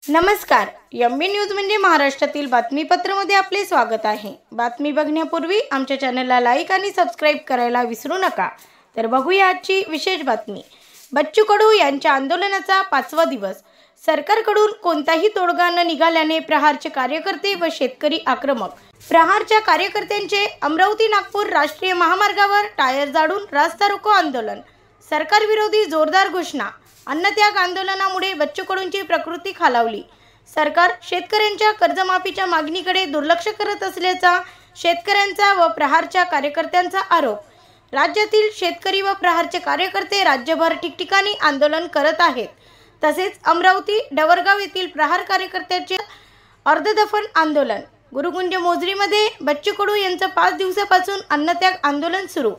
नमस्कार, MB news म्हणजे महाराष्ट्रातील बातमीपत्रामध्ये आपले स्वागत आहे। बातमी बघण्यापूर्वी आमच्या चॅनलला लाईक आणि सबस्क्राइब करायला विसरू नका। तर बघूया आजची विशेष बातमी। बच्चू कडू यांच्या आंदोलनाचा 5वा दिवस। सरकारकडून कोणताही तोडगा न निघाल्याने प्रहारचे कार्यकर्ते व शेतकरी आक्रमक। प्रहारच्या कार्यकर्त्यांचे अमरावती नागपूर राष्ट्रीय महामार्गावर टायर जाळून रास्ता रोको आंदोलन। सरकार विरोधी जोरदार घोषणा। अन्नत्याग आंदोलनामुळे बच्चू कडूंची प्रकृती खालावली। सरकार शेतकऱ्यांच्या कर्जमाफीच्या मागणीकडे दुर्लक्ष करत असल्याचा शेतकऱ्यांचा व प्रहारच्या कार्यकर्त्यांचा आरोप। राज्यातील शेतकरी व प्रहारचे कार्यकर्ते राज्यभर ठिकठिकाणी आंदोलन करत आहेत। तसेच अमरावती डवरगाव येथील प्रहार कार्यकर्त्यांचे अर्धदफन आंदोलन। गुरुकुंज मोजरीमध्ये बच्चू कडू यांचं 5 दिवसापासून अन्नत्याग आंदोलन सुरू।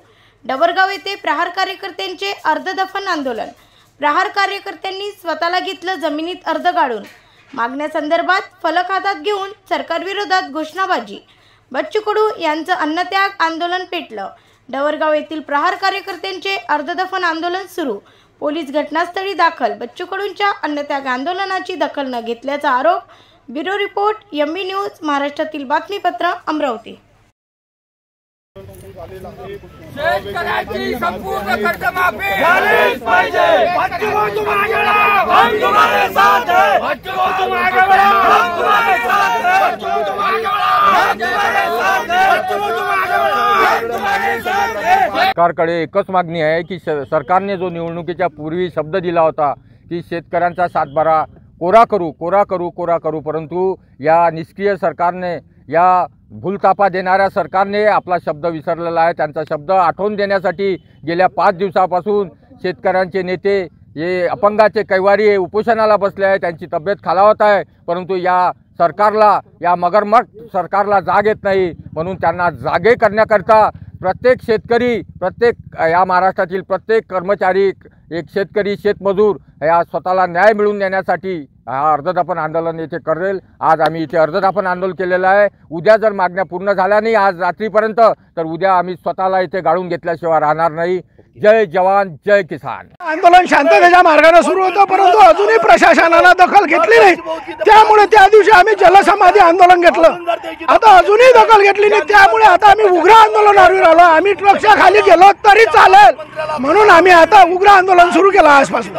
डवरगाव येथे प्रहार कार्यकर्त्यांचे अर्धदफन आंदोलन। प्रहार कार्यकर्त्यांनी स्वतःला घेतलं जमिनीत अर्ध गाडून। मागण्यासंदर्भात फलक हातात घेऊन सरकारविरोधात घोषणाबाजी। बच्चू कडू यांचं अन्नत्याग आंदोलन पेटलं। डवरगाव येथील प्रहार कार्यकर्त्यांचे अर्धदफन आंदोलन सुरू। पोलीस घटनास्थळी दाखल। बच्चू कडूंच्या अन्नत्याग आंदोलनाची दखल न घेतल्याचा आरोप। ब्युरो रिपोर्ट, एमबी न्यूज, महाराष्ट्रातील बातमीपत्र, अमरावती। शेतकऱ्यांची संपूर्ण कर्जमाफी झालीच पाहिजे। बच्चू कडू मागे वळा, हम तुम्हारे साथ हैं। बच्चू कडू मागे वळा, हम तुम्हारे साथ हैं। बच्चू कडू मागे वळा, हम तुम्हारे साथ हैं। बच्चू कडू मागे वळा, हम तुम्हारे साथ हैं। सरकारकडे एकच मागणी आहे की सरकारने जो निवडणुकीच्या पूर्वी शब्द दिला होता की शेतकऱ्यांचा सातबारा कोरा करू, परंतु या निष्क्रिय सरकारने, या भूलतापा देणाऱ्या सरकारने आपला शब्द विसरलेला आहे। त्यांचा शब्द आठवून देण्यासाठी गेल्या 5 दिवसापासून शेतकऱ्यांचे नेते हे अपंगाचे कैवारी उपोषणाला बसले आहे। त्यांची तब्येत खालावत आहे, परंतु या सरकारला, या मगरमच्छ सरकारला जाग येत नाही। म्हणून त्यांना जागे करण्याकरता प्रत्येक शेतकरी, प्रत्येक या महाराष्ट्रातील प्रत्येक कर्मचारी, एक शेतकरी, शेतमजूर या स्वतःला न्याय मिळवून देण्यासाठी हा अर्धदफन आंदोलन येथे करेल। आज आम्ही इथे अर्धदफन आंदोलन केलेलं आहे। उद्या जर मागण्या पूर्ण झाल्या नाही आज रात्रीपर्यंत, तर उद्या आम्ही स्वतःला इथे गाडून घेतल्याशिवाय राहणार नाही। जय जवान, जय किसान। आंदोलन शांततेच्या मार्गाने सुरू होतं, परंतु अजूनही प्रशासनाने दखल घेतली नाही। त्यामुळे त्या दिवशी आम्ही जलसमाधी आंदोलन घेतलं। आता अजूनही दखल घेतली नाही, त्यामुळे आता आम्ही उग्र आंदोलनावर आलो। आम्ही ट्रकच्या खाली गेलो तरी चालेल म्हणून आम्ही आता उग्र आंदोलन सुरू केलं आजपासून।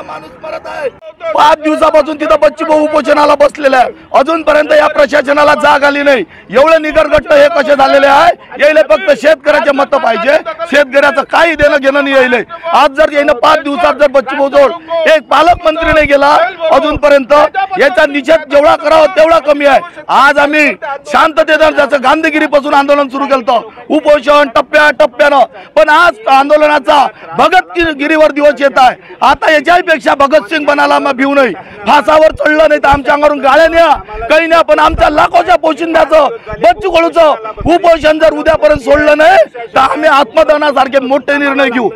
5 दिवसापासून तिथं बच्चू भाऊ उपोषणाला बसलेले आहे। अजूनपर्यंत या प्रशासनाला जाग आली नाही। एवढे निगरगट्ट हे कसे झालेले आहे? यायला फक्त शेतकऱ्याचे मत पाहिजे, शेतकऱ्याचं काही देणं घेणं नाही यायले। आज जर याने 5 दिवसात जर बच्चू भाऊ जवळ एक पालकमंत्री नाही गेला अजूनपर्यंत, याचा निषेध जेवढा करावा तेवढा कमी आहे। आज आम्ही शांततेने जसं गांधीगिरीपासून आंदोलन सुरू केलं, उपोषण टप्प्याटप्प्यानं, पण आज आंदोलनाचा भगतगिरीवर दिवस येत आहे। आता याच्यापेक्षा भगतसिंग बनाला भिऊ नाही, फासावर चढलं नाही तर आमच्या अंगावरून गाळ्या न्या, काही नाही, पण आमच्या लाखोच्या पोशिंद्याचं बच्चू कडूचं उपोषण जर उद्यापर्यंत सोडलं नाही तर आम्ही आत्मदहनासारखे मोठे निर्णय घेऊ।